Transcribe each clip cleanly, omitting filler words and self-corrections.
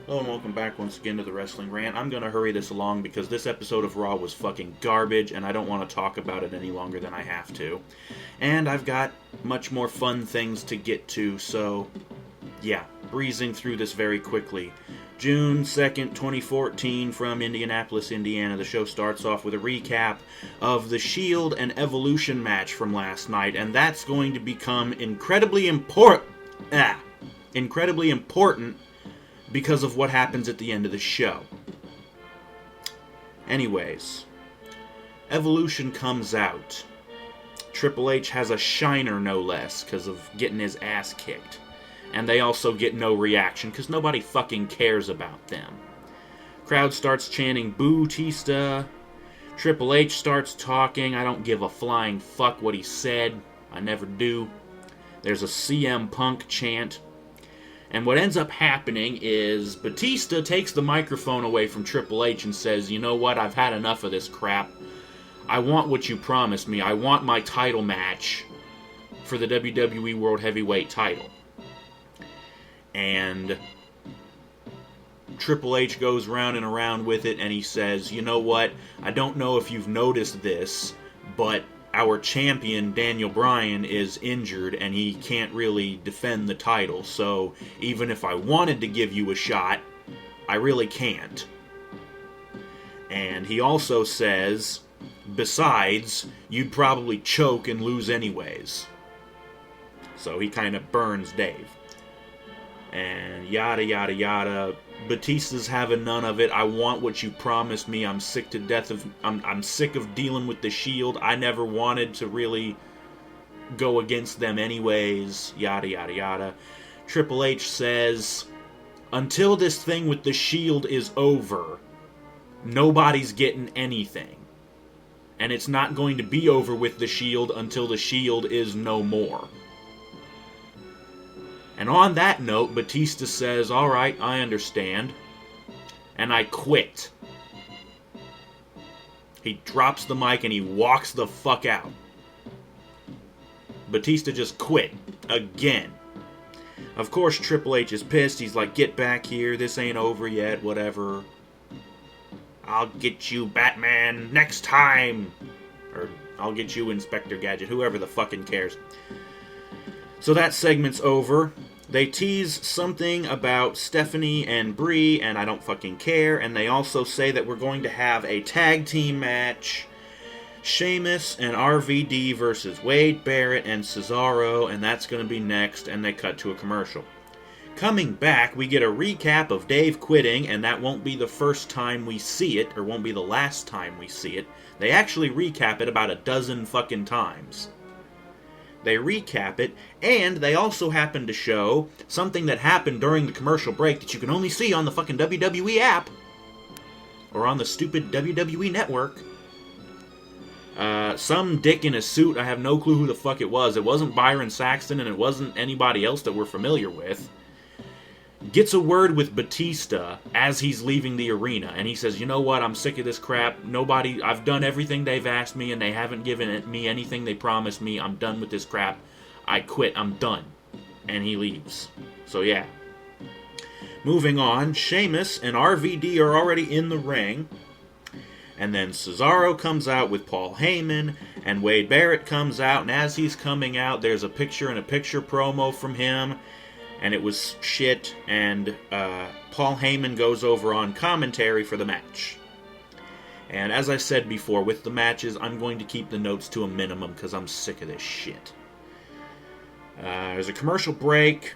Hello and welcome back once again to the Wrestling Rant. I'm going to hurry this along because this episode of Raw was fucking garbage and I don't want to talk about it any longer than I have to. And I've got much more fun things to get to, so yeah, breezing through this very quickly. June 2nd, 2014, from Indianapolis, Indiana. The show starts off with a recap of the Shield and Evolution match from last night, and that's going to become incredibly important because of what happens at the end of the show. Anyways, Evolution comes out. Triple H has a shiner, no less, because of getting his ass kicked. And they also get no reaction, because nobody fucking cares about them. Crowd starts chanting, "Boo, Tista." Triple H starts talking. I don't give a flying fuck what he said. I never do. There's a CM Punk chant. And what ends up happening is Batista takes the microphone away from Triple H and says, "You know what, I've had enough of this crap. I want what you promised me. I want my title match for the WWE World Heavyweight title." And Triple H goes round and around with it, and he says, "You know what, I don't know if you've noticed this, but our champion, Daniel Bryan, is injured and he can't really defend the title. So even if I wanted to give you a shot, I really can't." And he also says, "Besides, you'd probably choke and lose anyways." So he kind of burns Dave. And yada yada yada. Batista's having none of it. "I want what you promised me. I'm sick to death of. I'm sick of dealing with the Shield. I never wanted to really go against them anyways." Yada yada yada. Triple H says, "Until this thing with the Shield is over, nobody's getting anything. And it's not going to be over with the Shield until the Shield is no more." And on that note, Batista says, "Alright, I understand. And I quit." He drops the mic and he walks the fuck out. Batista just quit. Again. Of course, Triple H is pissed. He's like, "Get back here. This ain't over yet. Whatever. I'll get you, Batman, next time." Or, "I'll get you, Inspector Gadget." Whoever the fucking cares. So that segment's over. They tease something about Stephanie and Brie, and I don't fucking care. And they also say that we're going to have a tag team match. Sheamus and RVD versus Wade Barrett and Cesaro, and that's going to be next, and they cut to a commercial. Coming back, we get a recap of Dave quitting, and that won't be the first time we see it, or won't be the last time we see it. They actually recap it about a dozen fucking times. They recap it, and they also happen to show something that happened during the commercial break that you can only see on the fucking WWE app, or on the stupid WWE network. Some dick in a suit, I have no clue who the fuck it was. It wasn't Byron Saxton, and it wasn't anybody else that we're familiar with. Gets a word with Batista as he's leaving the arena, and he says, "You know what, I'm sick of this crap. I've done everything they've asked me, and they haven't given me anything they promised me. I'm done with this crap. I quit. I'm done." And he leaves. So yeah. Moving on, Sheamus and RVD are already in the ring. And then Cesaro comes out with Paul Heyman, and Wade Barrett comes out, and as he's coming out, there's a picture-in-a-picture promo from him. And it was shit, and Paul Heyman goes over on commentary for the match. And as I said before, with the matches, I'm going to keep the notes to a minimum, because I'm sick of this shit. There's a commercial break,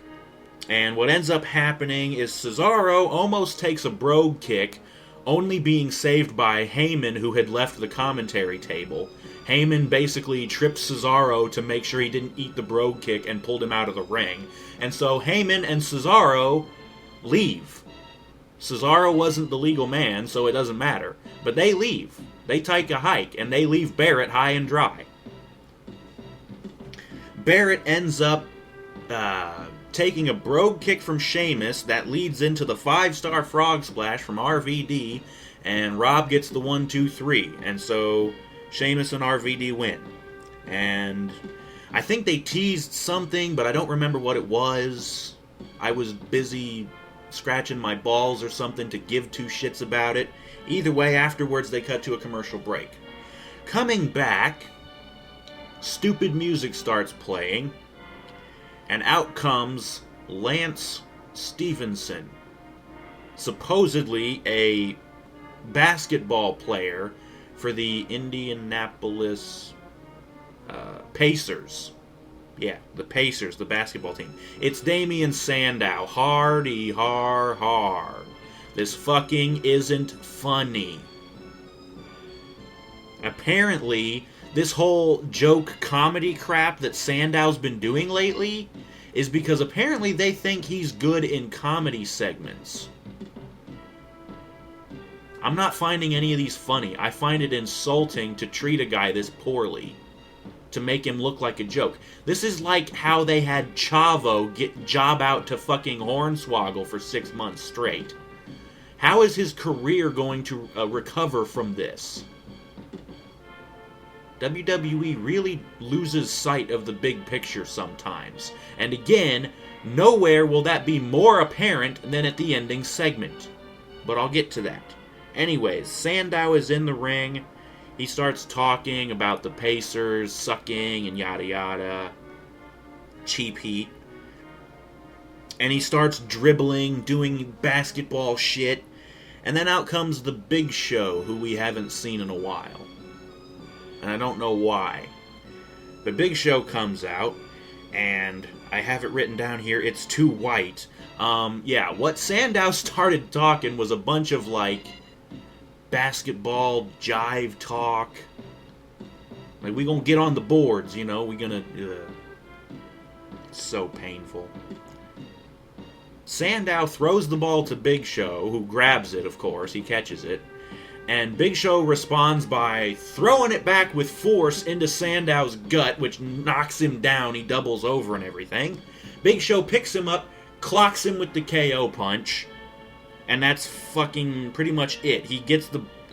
and what ends up happening is Cesaro almost takes a brogue kick, only being saved by Heyman, who had left the commentary table. Heyman basically tripped Cesaro to make sure he didn't eat the brogue kick and pulled him out of the ring. And so Heyman and Cesaro leave. Cesaro wasn't the legal man, so it doesn't matter. But they leave. They take a hike, and they leave Barrett high and dry. Barrett ends up taking a brogue kick from Sheamus that leads into the 5-star frog splash from RVD, and Rob gets the 1, 2, 3. And so Sheamus and RVD win. And I think they teased something, but I don't remember what it was. I was busy scratching my balls or something to give two shits about it. Either way, afterwards they cut to a commercial break. Coming back, stupid music starts playing, and out comes Lance Stevenson, supposedly a basketball player for the Indianapolis Pacers. Yeah, the Pacers, the basketball team. It's Damian Sandow. Hardy har har. This fucking isn't funny. Apparently, this whole joke comedy crap that Sandow's been doing lately is because apparently they think he's good in comedy segments. I'm not finding any of these funny. I find it insulting to treat a guy this poorly, to make him look like a joke. This is like how they had Chavo get job out to fucking Hornswoggle for 6 months straight. How is his career going to recover from this? WWE really loses sight of the big picture sometimes. And again, nowhere will that be more apparent than at the ending segment. But I'll get to that. Anyways, Sandow is in the ring. He starts talking about the Pacers sucking and yada yada. Cheap heat. And he starts dribbling, doing basketball shit. And then out comes the Big Show, who we haven't seen in a while. And I don't know why. The Big Show comes out, and I have it written down here, it's too white. Yeah, what Sandow started talking was a bunch of, like, basketball jive talk. Like, we gonna get on the boards, you know, we gonna... So painful. Sandow throws the ball to Big Show, who grabs it, of course. He catches it. And Big Show responds by throwing it back with force into Sandow's gut, which knocks him down. He doubles over and everything. Big Show picks him up, clocks him with the KO punch, and that's fucking pretty much it.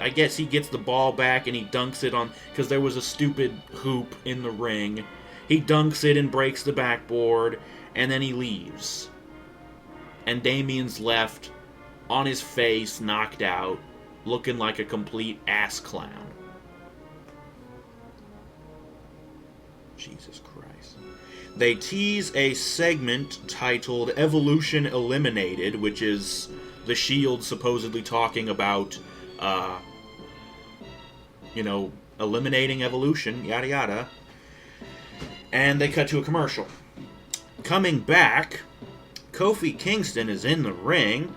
I guess he gets the ball back and he dunks it on, because there was a stupid hoop in the ring. He dunks it and breaks the backboard, and then he leaves. And Damian's left on his face, knocked out, looking like a complete ass clown. Jesus Christ. They tease a segment titled Evolution Eliminated, which is the Shield supposedly talking about, eliminating evolution, yada yada. And they cut to a commercial. Coming back, Kofi Kingston is in the ring,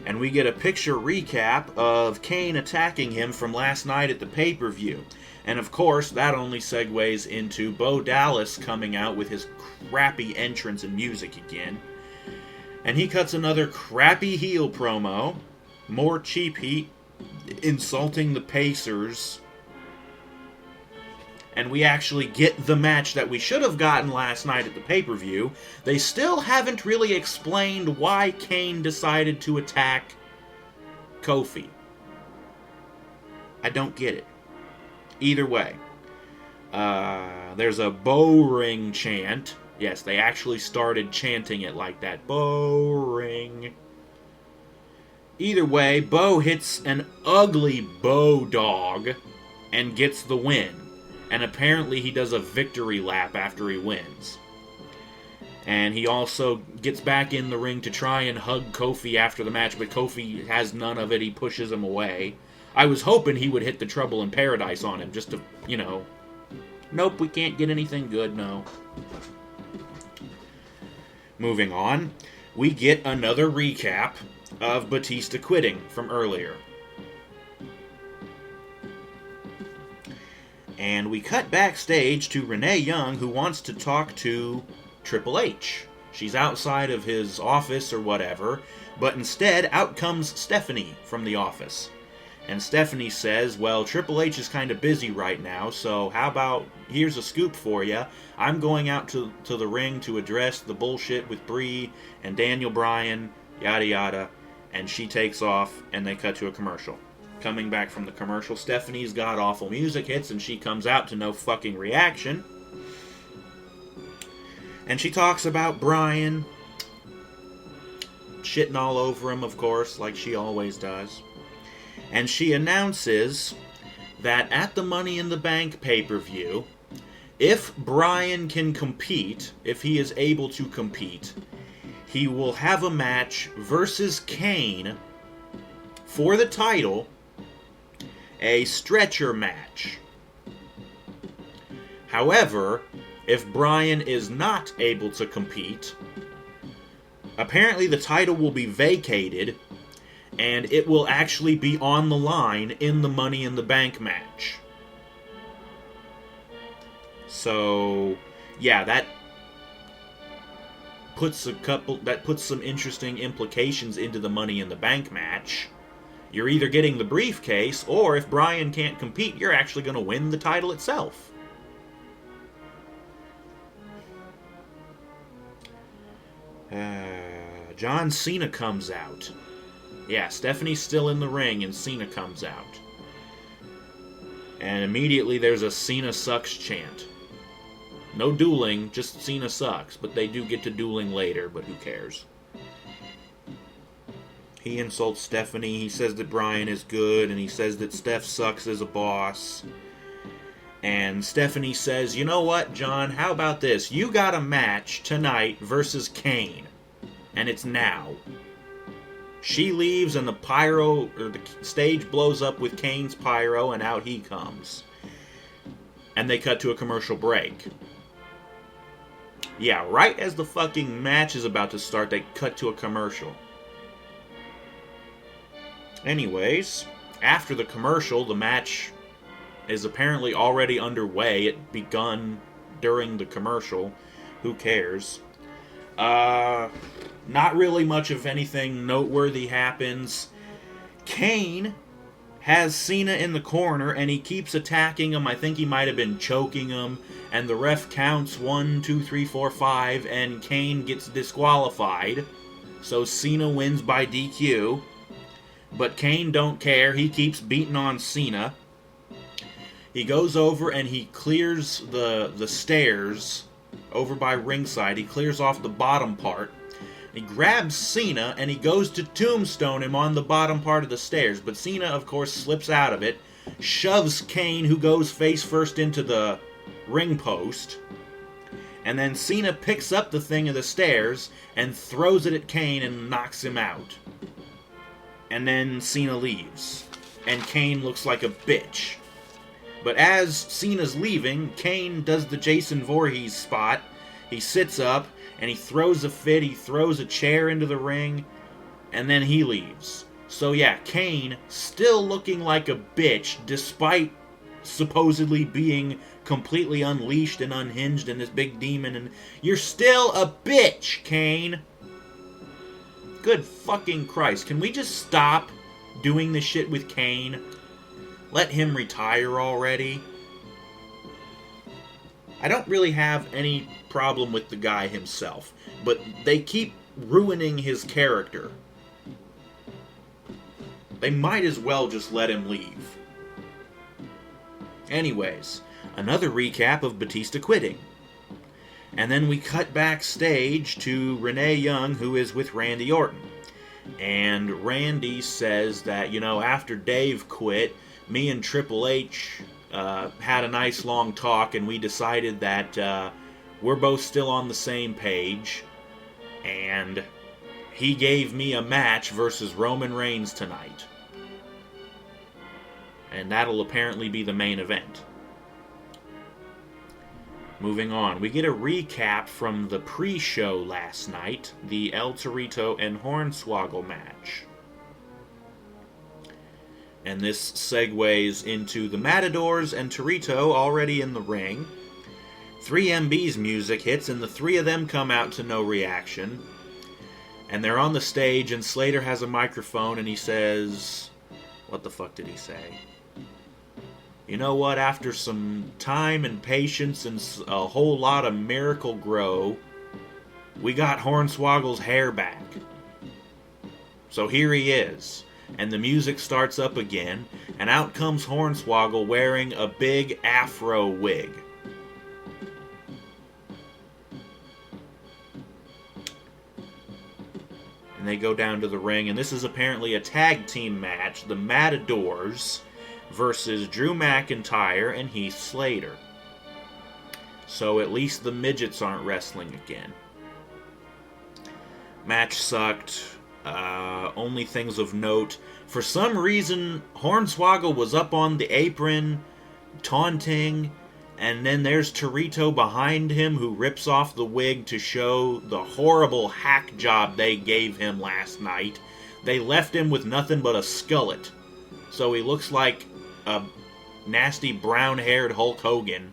and we get a picture recap of Kane attacking him from last night at the pay-per-view. And of course, that only segues into Bo Dallas coming out with his crappy entrance and music again. And he cuts another crappy heel promo, more cheap heat, insulting the Pacers. And we actually get the match that we should have gotten last night at the pay-per-view. They still haven't really explained why Kane decided to attack Kofi. I don't get it. Either way. There's a Bo Ring chant. Yes, they actually started chanting it like that. Bo Ring. Either way, Bo hits an ugly Bo Dog and gets the win. And apparently he does a victory lap after he wins. And he also gets back in the ring to try and hug Kofi after the match, but Kofi has none of it. He pushes him away. I was hoping he would hit the Trouble in Paradise on him, just to, nope, we can't get anything good, no. Moving on, we get another recap of Batista quitting from earlier. And we cut backstage to Renee Young, who wants to talk to Triple H. She's outside of his office or whatever, but instead out comes Stephanie from the office. And Stephanie says, well, Triple H is kind of busy right now, so how about, here's a scoop for you. I'm going out to the ring to address the bullshit with Brie and Daniel Bryan, yada yada. And she takes off, and they cut to a commercial. Coming back from the commercial, Stephanie's god-awful music hits, and she comes out to no fucking reaction. And she talks about Bryan. shitting all over him, of course, like she always does. And she announces that at the Money in the Bank pay-per-view, if Bryan can compete, if he is able to compete, he will have a match versus Kane for the title, a stretcher match. However, if Bryan is not able to compete, apparently the title will be vacated, and it will actually be on the line in the Money in the Bank match. So, yeah, that puts some interesting implications into the Money in the Bank match. You're either getting the briefcase, or if Bryan can't compete, you're actually going to win the title itself. John Cena comes out. Yeah, Stephanie's still in the ring, and Cena comes out. And immediately there's a Cena sucks chant. No dueling, just Cena sucks. But they do get to dueling later, but who cares? He insults Stephanie. He says that Bryan is good, and he says that Steph sucks as a boss. And Stephanie says, you know what, John, how about this? You got a match tonight versus Kane. And it's now. She leaves, and the stage blows up with Kane's pyro, and out he comes. And they cut to a commercial break. Yeah, right as the fucking match is about to start, they cut to a commercial. Anyways, after the commercial, the match is apparently already underway. It begun during the commercial. Who cares? Not really much of anything noteworthy happens. Kane has Cena in the corner, and he keeps attacking him. I think he might have been choking him. And the ref counts 1, 2, 3, 4, 5, and Kane gets disqualified. So Cena wins by DQ. But Kane don't care. He keeps beating on Cena. He goes over and he clears the stairs over by ringside. He clears off the bottom part. He grabs Cena and he goes to tombstone him on the bottom part of the stairs. But Cena, of course, slips out of it, shoves Kane, who goes face first into the ring post. And then Cena picks up the thing of the stairs and throws it at Kane and knocks him out. And then Cena leaves. And Kane looks like a bitch. But as Cena's leaving, Kane does the Jason Voorhees spot. He sits up, and he throws a fit. He throws a chair into the ring, and then he leaves. So yeah, Kane still looking like a bitch, despite supposedly being completely unleashed and unhinged and this big demon. And you're still a bitch, Kane. Good fucking Christ. Can we just stop doing this shit with Kane? Let him retire already. I don't really have any problem with the guy himself, but they keep ruining his character. They might as well just let him leave. Anyways, another recap of Batista quitting. And then we cut backstage to Renee Young, who is with Randy Orton. And Randy says that, after Dave quit, me and Triple H had a nice long talk, and we decided that we're both still on the same page. And he gave me a match versus Roman Reigns tonight. And that'll apparently be the main event. Moving on, we get a recap from the pre-show last night, the El Torito and Hornswoggle match. And this segues into the Matadors and Torito already in the ring. 3MB's music hits, and the three of them come out to no reaction. And they're on the stage, and Slater has a microphone, and he says... What the fuck did he say? You know what? After some time and patience and a whole lot of Miracle Grow, we got Hornswoggle's hair back. So here he is. And the music starts up again, and out comes Hornswoggle wearing a big afro wig. And they go down to the ring, and this is apparently a tag team match. The Matadors versus Drew McIntyre and Heath Slater. So at least the midgets aren't wrestling again. Match sucked. Only things of note. For some reason, Hornswoggle was up on the apron, taunting, and then there's Torito behind him who rips off the wig to show the horrible hack job they gave him last night. They left him with nothing but a skullet. So he looks like a nasty brown-haired Hulk Hogan.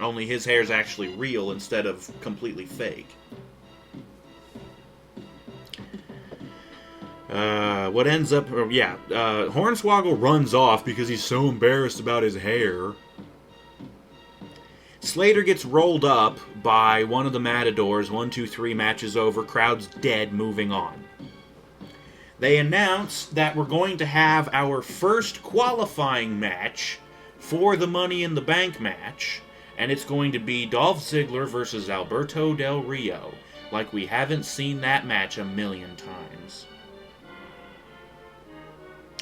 Only his hair's actually real instead of completely fake. Hornswoggle runs off because he's so embarrassed about his hair. Slater gets rolled up by one of the Matadors. 1, 2, 3 matches over. Crowd's dead, moving on. They announce that we're going to have our first qualifying match for the Money in the Bank match, and it's going to be Dolph Ziggler versus Alberto Del Rio. Like we haven't seen that match a million times.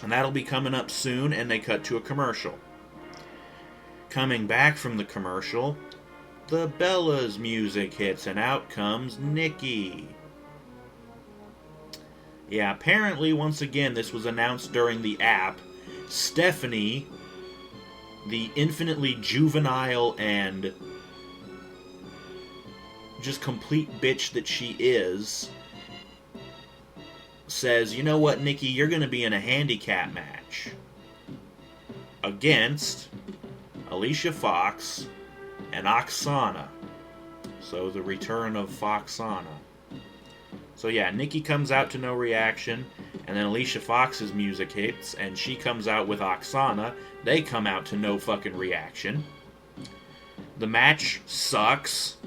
And that'll be coming up soon, and they cut to a commercial. Coming back from the commercial, the Bellas music hits, and out comes Nikki. Yeah, apparently, once again, this was announced during the app. Stephanie, the infinitely juvenile and just complete bitch that she is, says, you know what, Nikki, you're going to be in a handicap match against Alicia Fox and Oksana. So the return of Foxana. So yeah, Nikki comes out to no reaction, and then Alicia Fox's music hits, and she comes out with Oksana. They come out to no fucking reaction. The match sucks.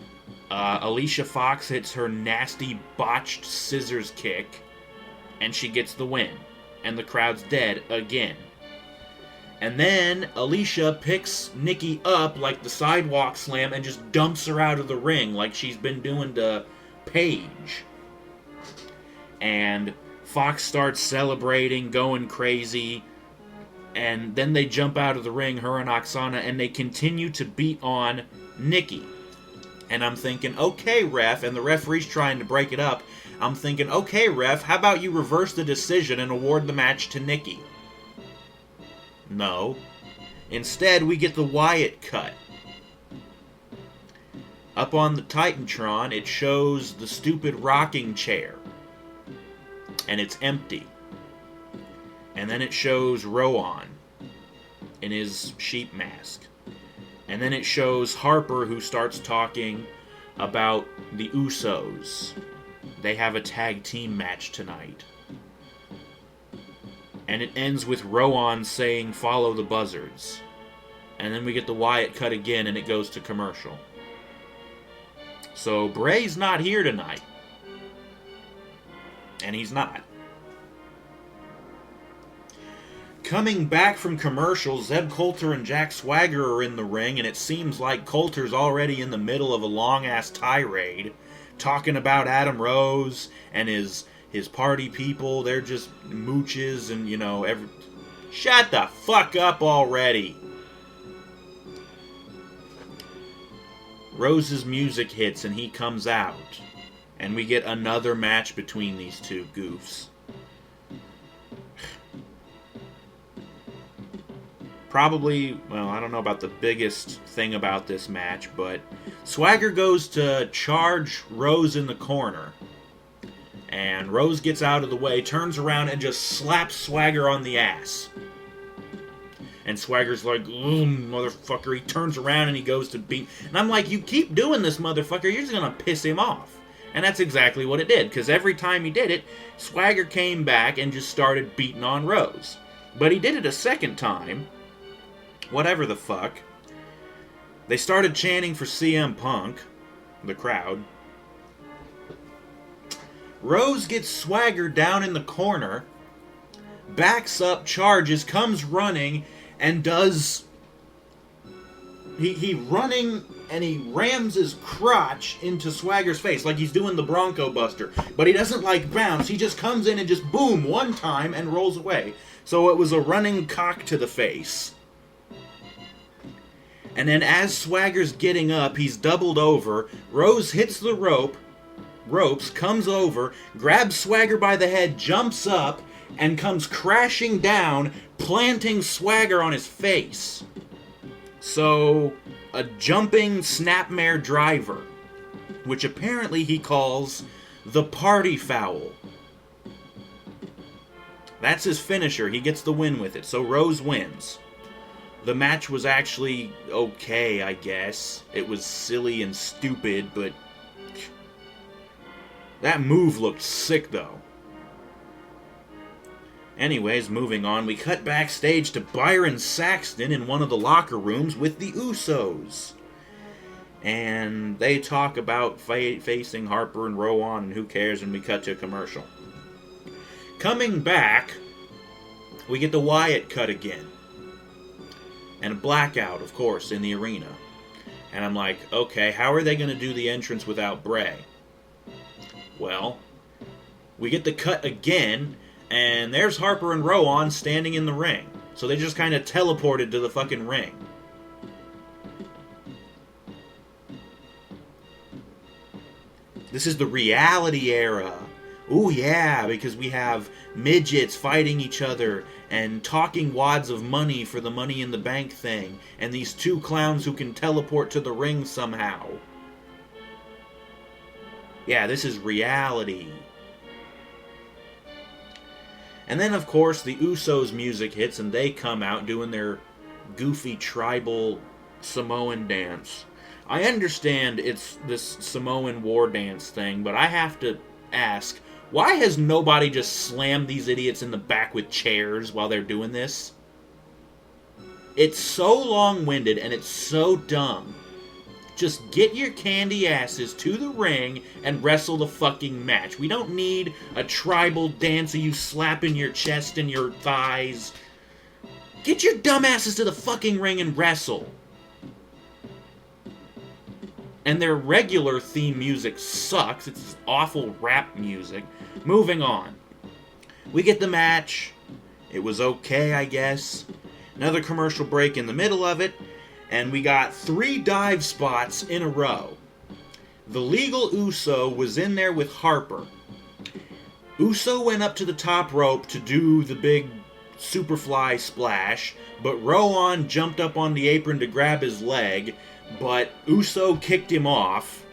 Alicia Fox hits her nasty botched scissors kick, and she gets the win. And the crowd's dead again. And then Alicia picks Nikki up like the sidewalk slam and just dumps her out of the ring like she's been doing to Paige. And Fox starts celebrating, going crazy. And then they jump out of the ring, her and Oksana, and they continue to beat on Nikki. And I'm thinking, okay, ref, and the referee's trying to break it up. I'm thinking, okay, ref, how about you reverse the decision and award the match to Nikki? No. Instead, we get the Wyatt cut. Up on the Titantron, it shows the stupid rocking chair. And it's empty. And then it shows Rowan in his sheep mask. And then it shows Harper, who starts talking about the Usos. They have a tag team match tonight. And it ends with Rowan saying, follow the buzzards. And then we get the Wyatt cut again, and it goes to commercial. So Bray's not here tonight. And he's not. Coming back from commercials, Zeb Coulter and Jack Swagger are in the ring, and it seems like Coulter's already in the middle of a long-ass tirade, talking about Adam Rose and his party people. They're just mooches and, Shut the fuck up already! Rose's music hits and he comes out, and we get another match between these two goofs. Probably, I don't know about the biggest thing about this match, but Swagger goes to charge Rose in the corner. And Rose gets out of the way, turns around, and just slaps Swagger on the ass. And Swagger's like, motherfucker. He turns around and he goes to beat. And I'm like, you keep doing this, motherfucker. You're just going to piss him off. And that's exactly what it did. Because every time he did it, Swagger came back and just started beating on Rose. But he did it a second time. Whatever the fuck. They started chanting for CM Punk. The crowd. Rose gets Swagger down in the corner. Backs up, charges, comes running, and does he running and he rams his crotch into Swagger's face like he's doing the Bronco Buster. But he doesn't like bounce. He just comes in and just boom one time and rolls away. So it was a running cock to the face. And then as Swagger's getting up, he's doubled over. Rose hits the ropes, comes over, grabs Swagger by the head, jumps up, and comes crashing down, planting Swagger on his face. So, a jumping snapmare driver, which apparently he calls the party foul. That's his finisher. He gets the win with it. So Rose wins. The match was actually okay, I guess. It was silly and stupid, but that move looked sick, though. Anyways, moving on, we cut backstage to Byron Saxton in one of the locker rooms with the Usos. And they talk about facing Harper and Rowan and who cares, and we cut to a commercial. Coming back, we get the Wyatt cut again. And a blackout, of course, in the arena. And I'm like, okay, how are they going to do the entrance without Bray? Well, we get the cut again, and there's Harper and Rowan standing in the ring. So they just kind of teleported to the fucking ring. This is the reality era. Ooh, yeah, because we have midgets fighting each other and talking wads of money for the Money in the Bank thing, and these two clowns who can teleport to the ring somehow. Yeah, this is reality. And then, of course, the Usos' music hits, and they come out doing their goofy tribal Samoan dance. I understand it's this Samoan war dance thing, but I have to ask, why has nobody just slammed these idiots in the back with chairs while they're doing this? It's so long-winded and it's so dumb. Just get your candy asses to the ring and wrestle the fucking match. We don't need a tribal dance of you slapping your chest and your thighs. Get your dumb asses to the fucking ring and wrestle. And their regular theme music sucks. It's awful rap music. Moving on. We get the match. It was okay, I guess. Another commercial break in the middle of it. And we got 3 dive spots in a row. The Legal Uso was in there with Harper. Uso went up to the top rope to do the big Superfly splash, but Rowan jumped up on the apron to grab his leg, but Uso kicked him off,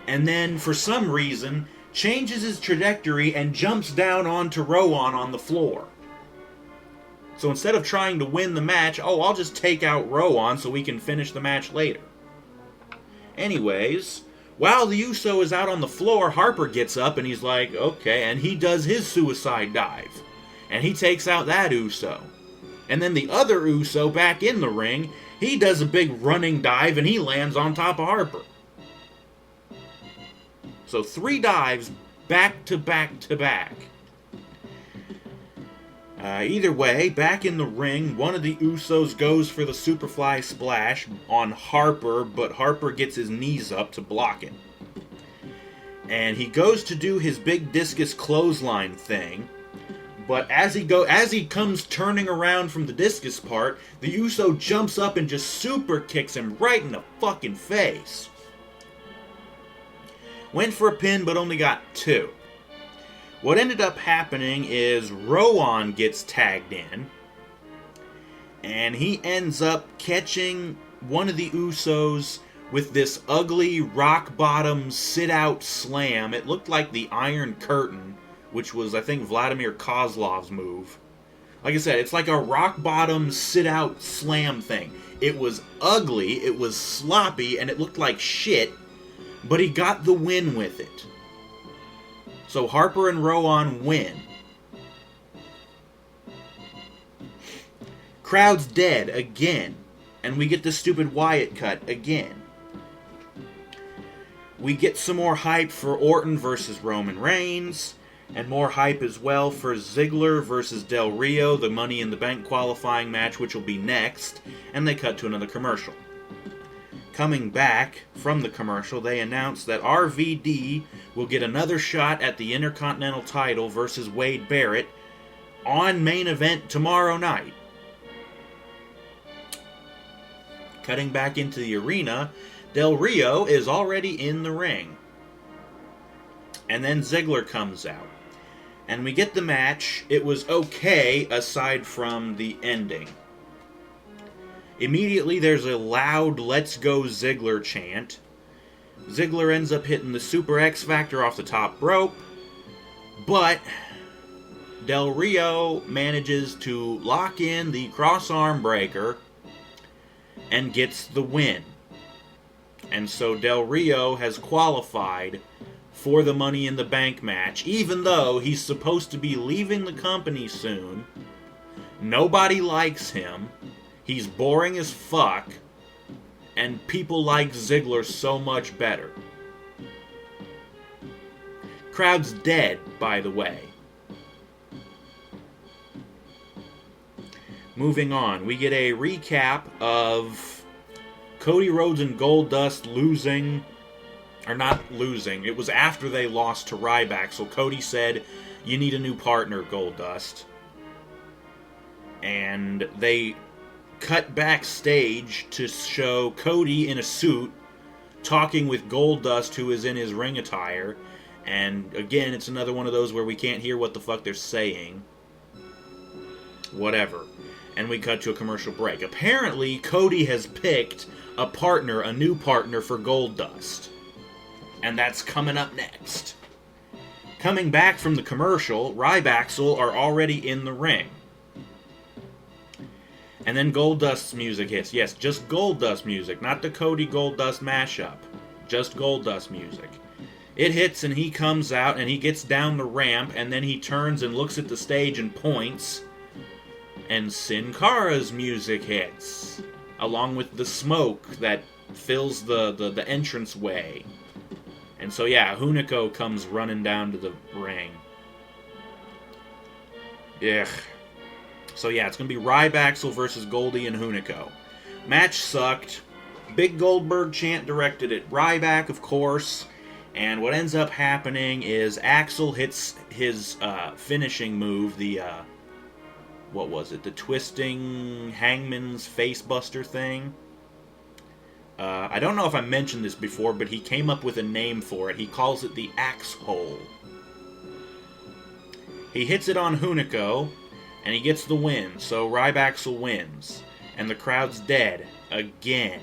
and then, for some reason, changes his trajectory and jumps down onto Rowan on the floor. So instead of trying to win the match, I'll just take out Rowan so we can finish the match later. Anyways, while the Uso is out on the floor, Harper gets up and he's like, okay, and he does his suicide dive. And he takes out that Uso. And then the other Uso back in the ring, he does a big running dive and he lands on top of Harper. So 3 dives back to back to back. Either way, back in the ring, one of the Usos goes for the Superfly splash on Harper, but Harper gets his knees up to block it. And he goes to do his big discus clothesline thing, but as he comes turning around from the discus part, the Uso jumps up and just super kicks him right in the fucking face. Went for a pin, but only got 2. What ended up happening is Rowan gets tagged in, and he ends up catching one of the Usos with this ugly rock-bottom sit-out slam. It looked like the Iron Curtain, which was, I think, Vladimir Kozlov's move. Like I said, it's like a rock-bottom sit-out slam thing. It was ugly, it was sloppy, and it looked like shit, but he got the win with it. So Harper and Rowan win. Crowd's dead again. And we get the stupid Wyatt cut again. We get some more hype for Orton versus Roman Reigns. And more hype as well for Ziggler versus Del Rio, the Money in the Bank qualifying match, which will be next. And they cut to another commercial. Coming back from the commercial, they announced that RVD will get another shot at the Intercontinental title versus Wade Barrett on main event tomorrow night. Cutting back into the arena, Del Rio is already in the ring. And then Ziggler comes out. And we get the match. It was okay aside from the ending. Immediately there's a loud "Let's Go Ziggler" chant. Ziggler ends up hitting the Super X Factor off the top rope. But Del Rio manages to lock in the cross-arm breaker and gets the win. And so Del Rio has qualified for the Money in the Bank match, even though he's supposed to be leaving the company soon. Nobody likes him. He's boring as fuck. And people like Ziggler so much better. Crowd's dead, by the way. Moving on, we get a recap of Cody Rhodes and Goldust losing, or not losing, it was after they lost to Ryback, so Cody said, "You need a new partner, Goldust." And they cut backstage to show Cody in a suit talking with Goldust, who is in his ring attire. And again, it's another one of those where we can't hear what the fuck they're saying. Whatever. And we cut to a commercial break. Apparently, Cody has picked a partner, a new partner for Goldust. And that's coming up next. Coming back from the commercial, Rybaxel are already in the ring. And then Goldust's music hits. Yes, just Goldust music, not the Cody Goldust mashup. Just Goldust music. It hits and he comes out and he gets down the ramp and then he turns and looks at the stage and points. And Sin Cara's music hits, along with the smoke that fills the entranceway. And so yeah, Hunico comes running down to the ring. Ugh. So yeah, it's going to be Rybaxel versus Goldie and Hunico. Match sucked. Big Goldberg chant directed at Ryback, of course. And what ends up happening is Axel hits his finishing move, the, what was it? The twisting hangman's facebuster thing. I don't know if I mentioned this before, but he came up with a name for it. He calls it the Axe Hole. He hits it on Hunico, and he gets the win. So Rybaxel wins. And the crowd's dead. Again.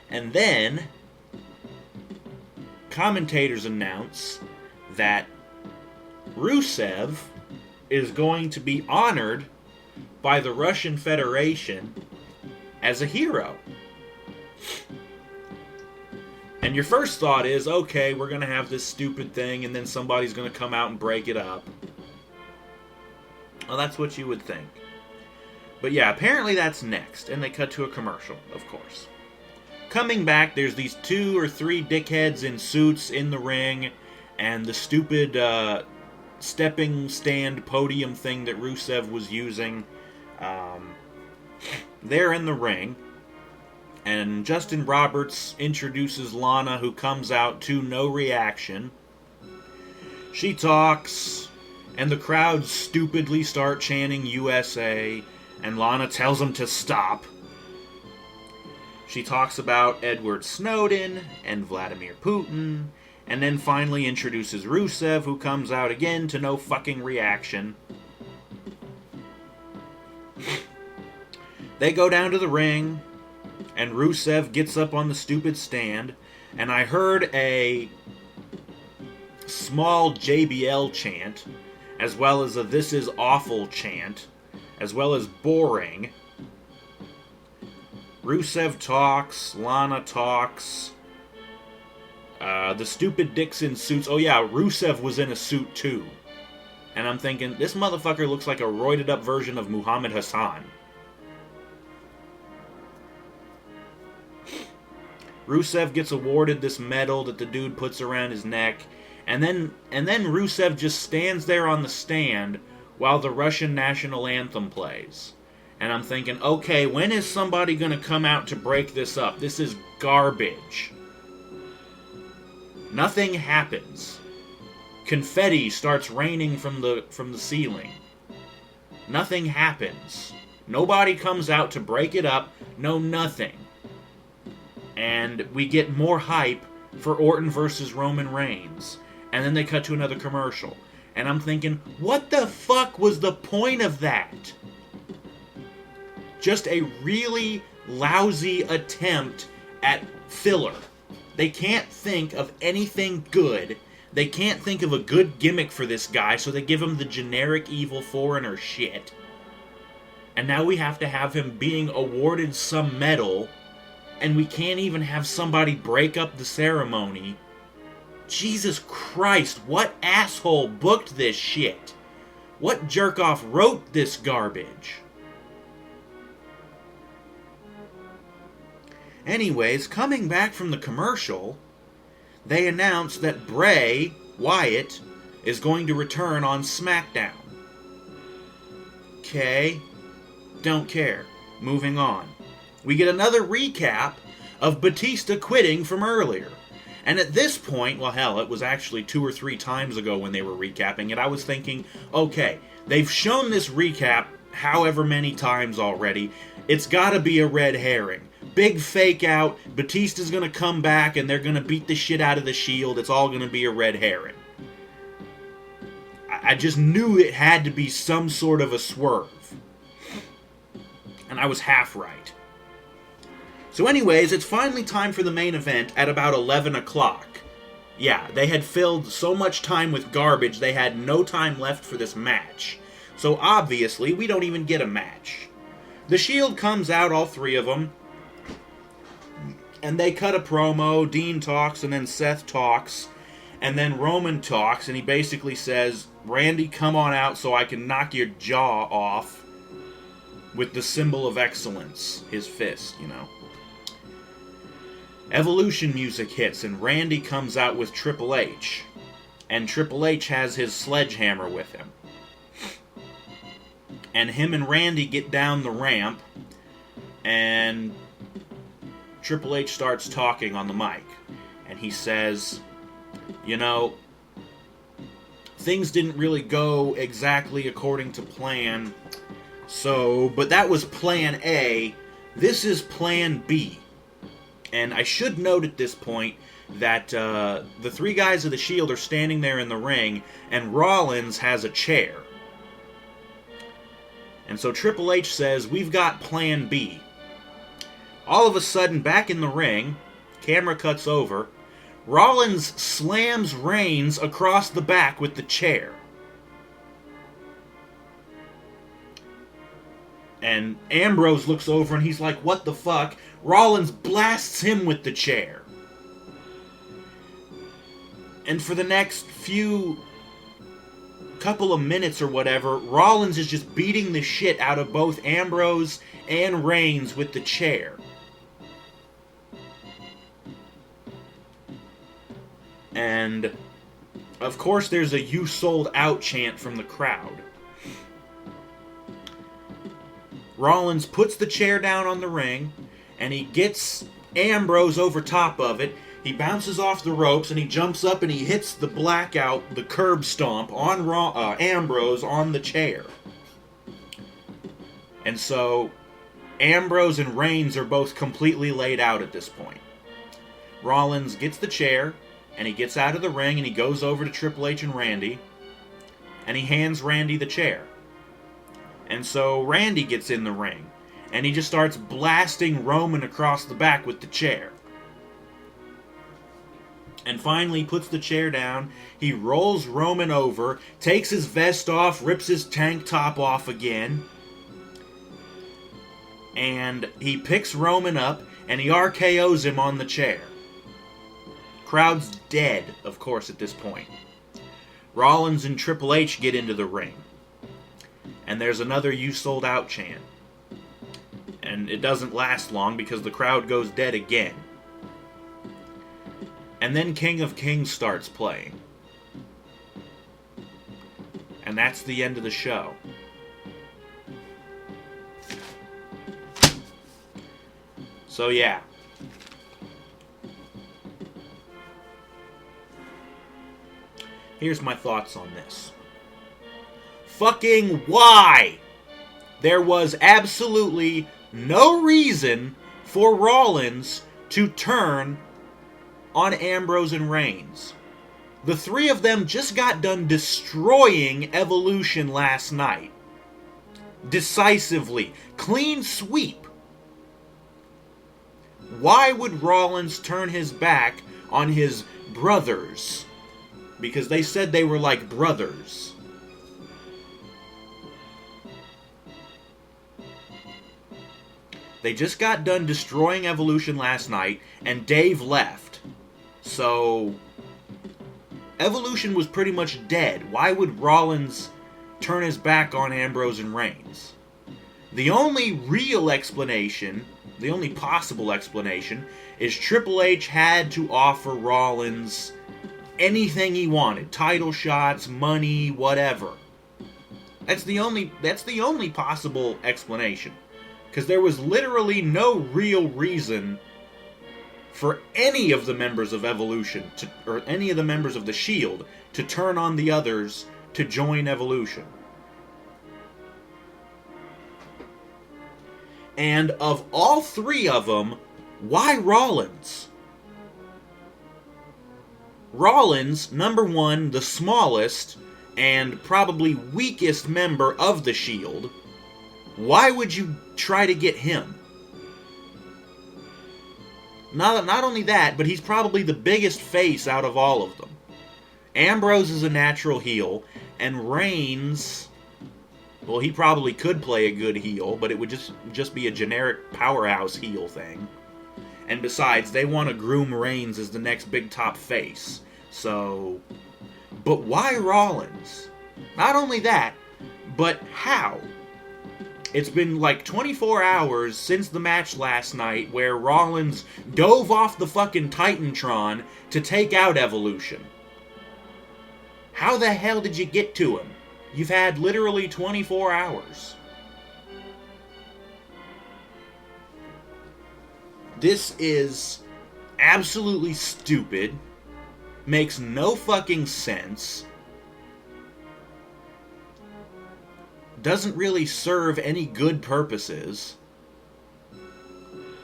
And then, commentators announce that Rusev is going to be honored by the Russian Federation as a hero. And your first thought is, okay, we're going to have this stupid thing and then somebody's going to come out and break it up. Well, that's what you would think. But yeah, apparently that's next. And they cut to a commercial, of course. Coming back, there's these 2 or 3 dickheads in suits in the ring, and the stupid stepping stand podium thing that Rusev was using. They're in the ring, and Justin Roberts introduces Lana, who comes out to no reaction. She talks, and the crowd stupidly start chanting USA, and Lana tells them to stop. She talks about Edward Snowden and Vladimir Putin, and then finally introduces Rusev, who comes out again to no fucking reaction. They go down to the ring, and Rusev gets up on the stupid stand, and I heard a small JBL chant, as well as a "This is awful" chant, as well as boring. Rusev talks, Lana talks, the stupid dicks in suits. Oh yeah, Rusev was in a suit too. And I'm thinking, this motherfucker looks like a roided up version of Muhammad Hassan. Rusev gets awarded this medal that the dude puts around his neck, and then Rusev just stands there on the stand while the Russian national anthem plays. And I'm thinking, okay, when is somebody going to come out to break this up? This is garbage. Nothing happens. Confetti starts raining from the ceiling. Nothing happens. Nobody comes out to break it up. No, nothing. And we get more hype for Orton versus Roman Reigns. And then they cut to another commercial. And I'm thinking, what the fuck was the point of that? Just a really lousy attempt at filler. They can't think of anything good. They can't think of a good gimmick for this guy, so they give him the generic evil foreigner shit. And now we have to have him being awarded some medal, and we can't even have somebody break up the ceremony. Jesus Christ, what asshole booked this shit? What jerk-off wrote this garbage? Anyways, coming back from the commercial, they announced that Bray Wyatt is going to return on SmackDown. Okay, don't care. Moving on. We get another recap of Batista quitting from earlier. And at this point, well hell, it was actually 2 or 3 times ago when they were recapping it, I was thinking, okay, they've shown this recap however many times already, it's gotta be a red herring. Big fake out, Batista's gonna come back and they're gonna beat the shit out of the Shield, it's all gonna be a red herring. I just knew it had to be some sort of a swerve. And I was half right. So anyways, it's finally time for the main event at about 11 o'clock. Yeah, they had filled so much time with garbage, they had no time left for this match. So obviously, we don't even get a match. The Shield comes out, all 3 of them, and they cut a promo. Dean talks, and then Seth talks, and then Roman talks, and he basically says, Randy, come on out so I can knock your jaw off with the symbol of excellence, his fist, you know. Evolution music hits, and Randy comes out with Triple H, and Triple H has his sledgehammer with him. And him and Randy get down the ramp, and Triple H starts talking on the mic, and he says, you know, things didn't really go exactly according to plan, but that was plan A, this is plan B. And I should note at this point that the 3 guys of the Shield are standing there in the ring, and Rollins has a chair. And so Triple H says, we've got plan B. All of a sudden, back in the ring, camera cuts over, Rollins slams Reigns across the back with the chair. And Ambrose looks over and he's like, what the fuck? Rollins blasts him with the chair. And for the next couple of minutes or whatever, Rollins is just beating the shit out of both Ambrose and Reigns with the chair. And, of course, there's a "you sold out" chant from the crowd. Rollins puts the chair down on the ring, and he gets Ambrose over top of it. He bounces off the ropes, and he jumps up and he hits the the curb stomp on Ambrose on the chair. And so, Ambrose and Reigns are both completely laid out at this point. Rollins gets the chair, and he gets out of the ring, and he goes over to Triple H and Randy, and he hands Randy the chair. And so Randy gets in the ring, and he just starts blasting Roman across the back with the chair. And finally puts the chair down, he rolls Roman over, takes his vest off, rips his tank top off again, and he picks Roman up, and he RKO's him on the chair. Crowd's dead, of course, at this point. Rollins and Triple H get into the ring. And there's another "you sold out" chant. And it doesn't last long because the crowd goes dead again. And then King of Kings starts playing. And that's the end of the show. So yeah. Here's my thoughts on this. Fucking why? There was absolutely no reason for Rollins to turn on Ambrose and Reigns. The three of them just got done destroying Evolution last night. Decisively. Clean sweep. Why would Rollins turn his back on his brothers? Because they said they were like brothers. They just got done destroying Evolution last night, and Dave left. So, Evolution was pretty much dead. Why would Rollins turn his back on Ambrose and Reigns? The only real explanation, the only possible explanation, is Triple H had to offer Rollins anything he wanted. Title shots, money, whatever. That's the only possible explanation. Because there was literally no real reason for any of the members of Evolution, or any of the members of the Shield, to turn on the others to join Evolution. And of all three of them, why Rollins? Rollins, number one, the smallest and probably weakest member of the Shield. Why would you try to get him? Not only that, but he's probably the biggest face out of all of them. Ambrose is a natural heel, and Reigns, well, he probably could play a good heel, but it would just be a generic powerhouse heel thing. And besides, they want to groom Reigns as the next big top face. So, but why Rollins? Not only that, but how? It's been like 24 hours since the match last night where Rollins dove off the fucking Titantron to take out Evolution. How the hell did you get to him? You've had literally 24 hours. This is absolutely stupid. Makes no fucking sense. Doesn't really serve any good purposes.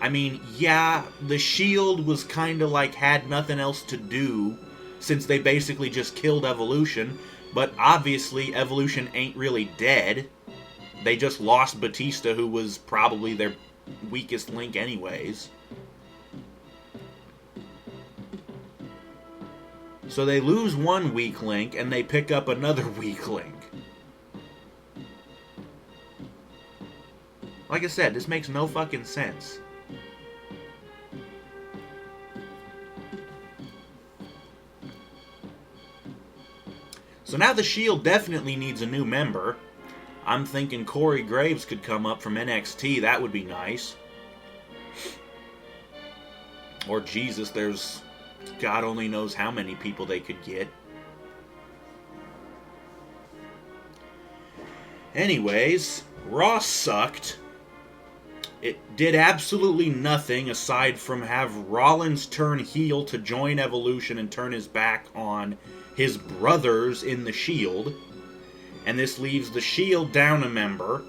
I mean, yeah, the Shield was kinda like had nothing else to do since they basically just killed Evolution, but obviously Evolution ain't really dead. They just lost Batista, who was probably their weakest link anyways. So they lose one weak link and they pick up another weak link. Like I said, this makes no fucking sense. So now the Shield definitely needs a new member. I'm thinking Corey Graves could come up from NXT. That would be nice. Or Jesus, there's God only knows how many people they could get. Anyways, Raw sucked. It did absolutely nothing aside from have Rollins turn heel to join Evolution and turn his back on his brothers in the Shield. And this leaves the Shield down a member.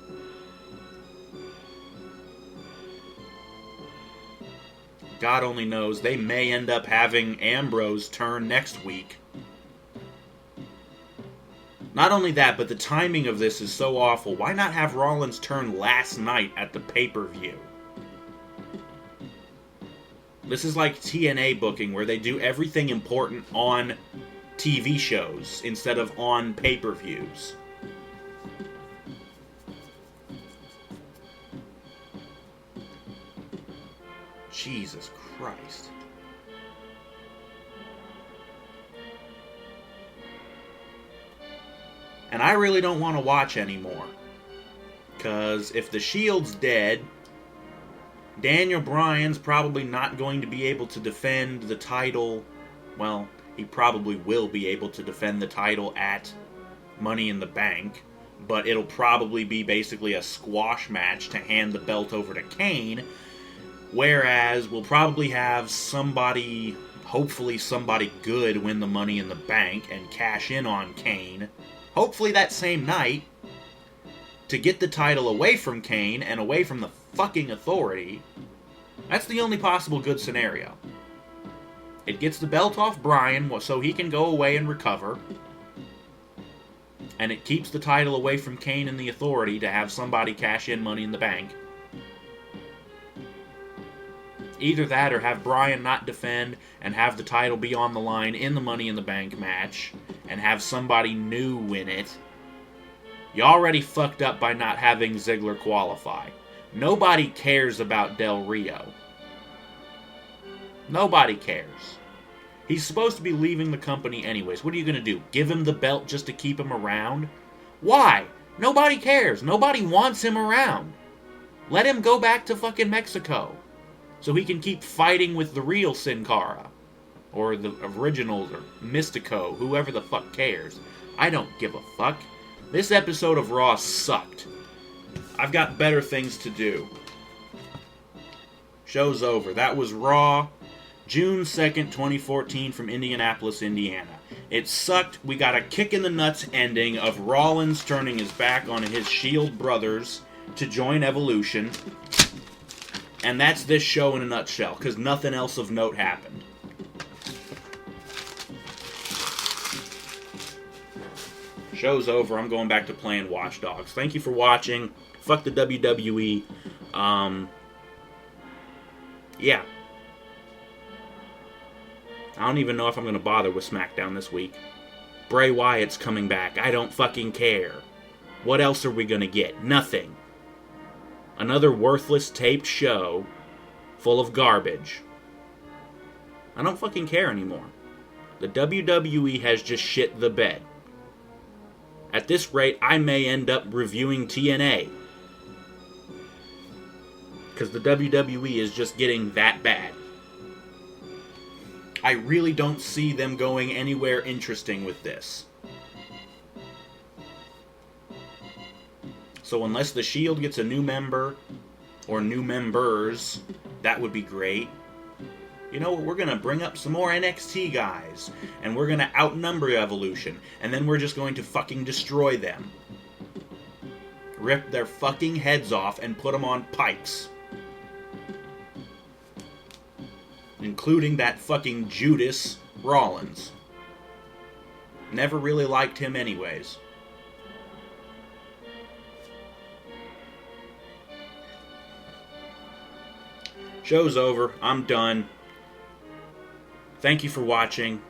God only knows, they may end up having Ambrose turn next week. Not only that, but the timing of this is so awful. Why not have Rollins turn last night at the pay-per-view? This is like TNA booking, where they do everything important on TV shows instead of on pay-per-views. Jesus Christ. And I really don't want to watch anymore. Because if the Shield's dead, Daniel Bryan's probably not going to be able to defend the title. Well, he probably will be able to defend the title at Money in the Bank. But it'll probably be basically a squash match to hand the belt over to Kane. Whereas we'll probably have somebody, hopefully somebody good, win the Money in the Bank and cash in on Kane, hopefully that same night, to get the title away from Kane and away from the fucking Authority. That's the only possible good scenario. It gets the belt off Bryan so he can go away and recover. And it keeps the title away from Kane and the Authority to have somebody cash in Money in the Bank. Either that or have Bryan not defend and have the title be on the line in the Money in the Bank match and have somebody new win it. You already fucked up by not having Ziggler qualify. Nobody cares about Del Rio. Nobody cares. He's supposed to be leaving the company anyways. What are you going to do? Give him the belt just to keep him around? Why? Nobody cares. Nobody wants him around. Let him go back to fucking Mexico so he can keep fighting with the real Sin Cara. Or the originals, or Mystico, whoever the fuck cares. I don't give a fuck. This episode of Raw sucked. I've got better things to do. Show's over. That was Raw, June 2nd, 2014 from Indianapolis, Indiana. It sucked. We got a kick in the nuts ending of Rollins turning his back on his Shield brothers to join Evolution. And that's this show in a nutshell, because nothing else of note happened. Show's over. I'm going back to playing Watch Dogs. Thank you for watching. Fuck the WWE. Yeah. I don't even know if I'm going to bother with SmackDown this week. Bray Wyatt's coming back. I don't fucking care. What else are we going to get? Nothing. Another worthless taped show full of garbage. I don't fucking care anymore. The WWE has just shit the bed. At this rate, I may end up reviewing TNA. Because the WWE is just getting that bad. I really don't see them going anywhere interesting with this. So unless the Shield gets a new member, or new members, that would be great. You know what, we're going to bring up some more NXT guys, and we're going to outnumber Evolution, and then we're just going to fucking destroy them. Rip their fucking heads off and put them on pikes. Including that fucking Judas Rollins. Never really liked him anyways. Show's over. I'm done. Thank you for watching.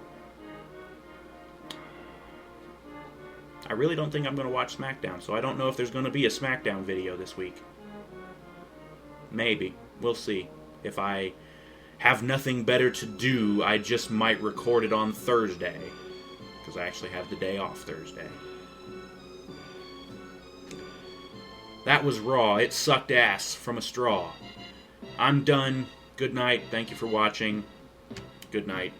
I really don't think I'm going to watch SmackDown, so I don't know if there's going to be a SmackDown video this week. Maybe. We'll see. If I have nothing better to do, I just might record it on Thursday. Because I actually have the day off Thursday. That was Raw. It sucked ass from a straw. I'm done. Good night. Thank you for watching. Good night.